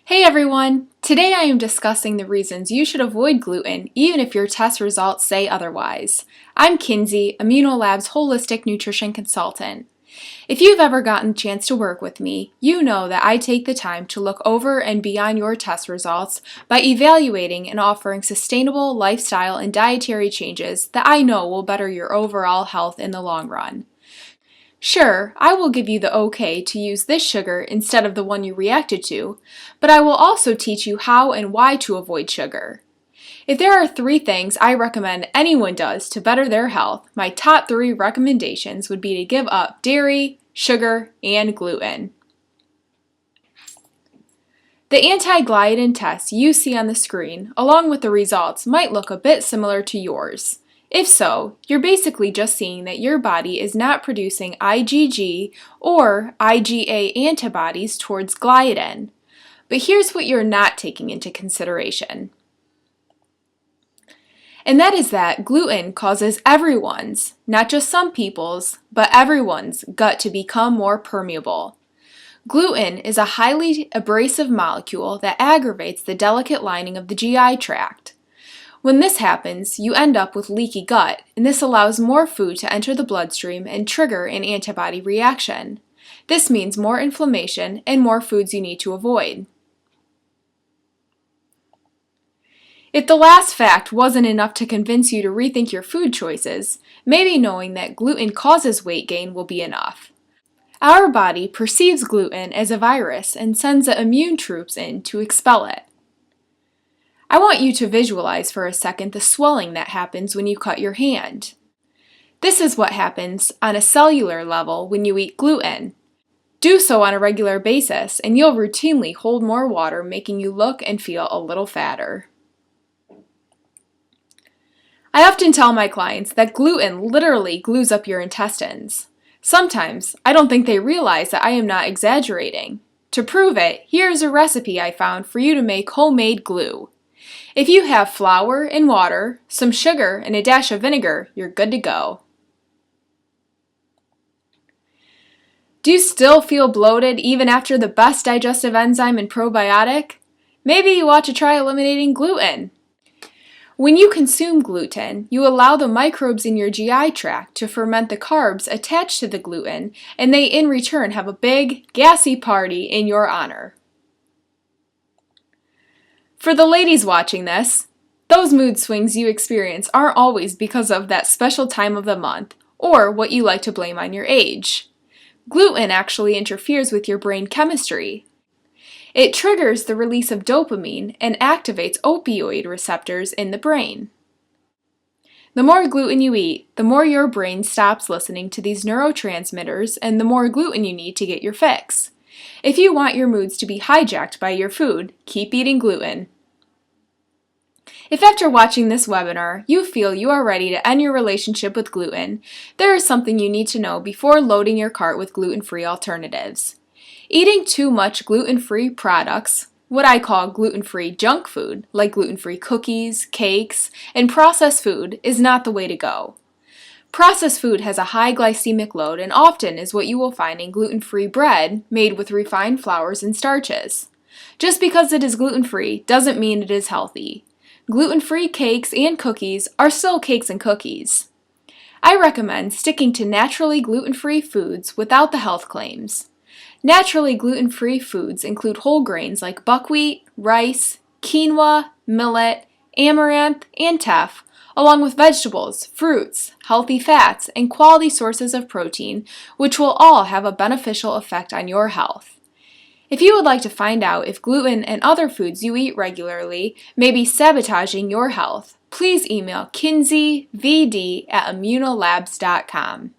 Hey everyone! Today I am discussing the reasons you should avoid gluten even if your test results say otherwise. I'm Kinsey, Immuno Lab's holistic nutrition consultant. If you've ever gotten a chance to work with me, you know that I take the time to look over and beyond your test results by evaluating and offering sustainable lifestyle and dietary changes that I know will better your overall health in the long run. Sure, I will give you the okay to use this sugar instead of the one you reacted to, but I will also teach you how and why to avoid sugar. If there are 3 things I recommend anyone does to better their health, my top 3 recommendations would be to give up dairy, sugar, and gluten. The anti-gliadin test you see on the screen, along with the results, might look a bit similar to yours. If so, you're basically just seeing that your body is not producing IgG or IgA antibodies towards gliadin. But here's what you're not taking into consideration. And that is that gluten causes everyone's, not just some people's, but everyone's gut to become more permeable. Gluten is a highly abrasive molecule that aggravates the delicate lining of the GI tract. When this happens, you end up with leaky gut, and this allows more food to enter the bloodstream and trigger an antibody reaction. This means more inflammation and more foods you need to avoid. If the last fact wasn't enough to convince you to rethink your food choices, maybe knowing that gluten causes weight gain will be enough. Our body perceives gluten as a virus and sends the immune troops in to expel it. I want you to visualize for a second the swelling that happens when you cut your hand. This is what happens on a cellular level when you eat gluten. Do so on a regular basis and you'll routinely hold more water, making you look and feel a little fatter. I often tell my clients that gluten literally glues up your intestines. Sometimes I don't think they realize that I am not exaggerating. To prove it, here's a recipe I found for you to make homemade glue. If you have flour and water, some sugar, and a dash of vinegar, you're good to go. Do you still feel bloated even after the best digestive enzyme and probiotic? Maybe you ought to try eliminating gluten. When you consume gluten, you allow the microbes in your GI tract to ferment the carbs attached to the gluten, and they in return have a big, gassy party in your honor. For the ladies watching this, those mood swings you experience aren't always because of that special time of the month or what you like to blame on your age. Gluten actually interferes with your brain chemistry. It triggers the release of dopamine and activates opioid receptors in the brain. The more gluten you eat, the more your brain stops listening to these neurotransmitters and the more gluten you need to get your fix. If you want your moods to be hijacked by your food, keep eating gluten. If after watching this webinar you feel you are ready to end your relationship with gluten, there is something you need to know before loading your cart with gluten-free alternatives. Eating too much gluten-free products, what I call gluten-free junk food, like gluten-free cookies, cakes, and processed food, is not the way to go. Processed food has a high glycemic load and often is what you will find in gluten-free bread made with refined flours and starches. Just because it is gluten-free doesn't mean it is healthy. Gluten-free cakes and cookies are still cakes and cookies. I recommend sticking to naturally gluten-free foods without the health claims. Naturally gluten-free foods include whole grains like buckwheat, rice, quinoa, millet, amaranth, and teff, along with vegetables, fruits, healthy fats, and quality sources of protein, which will all have a beneficial effect on your health. If you would like to find out if gluten and other foods you eat regularly may be sabotaging your health, please email kinseyvd@immunolabs.com.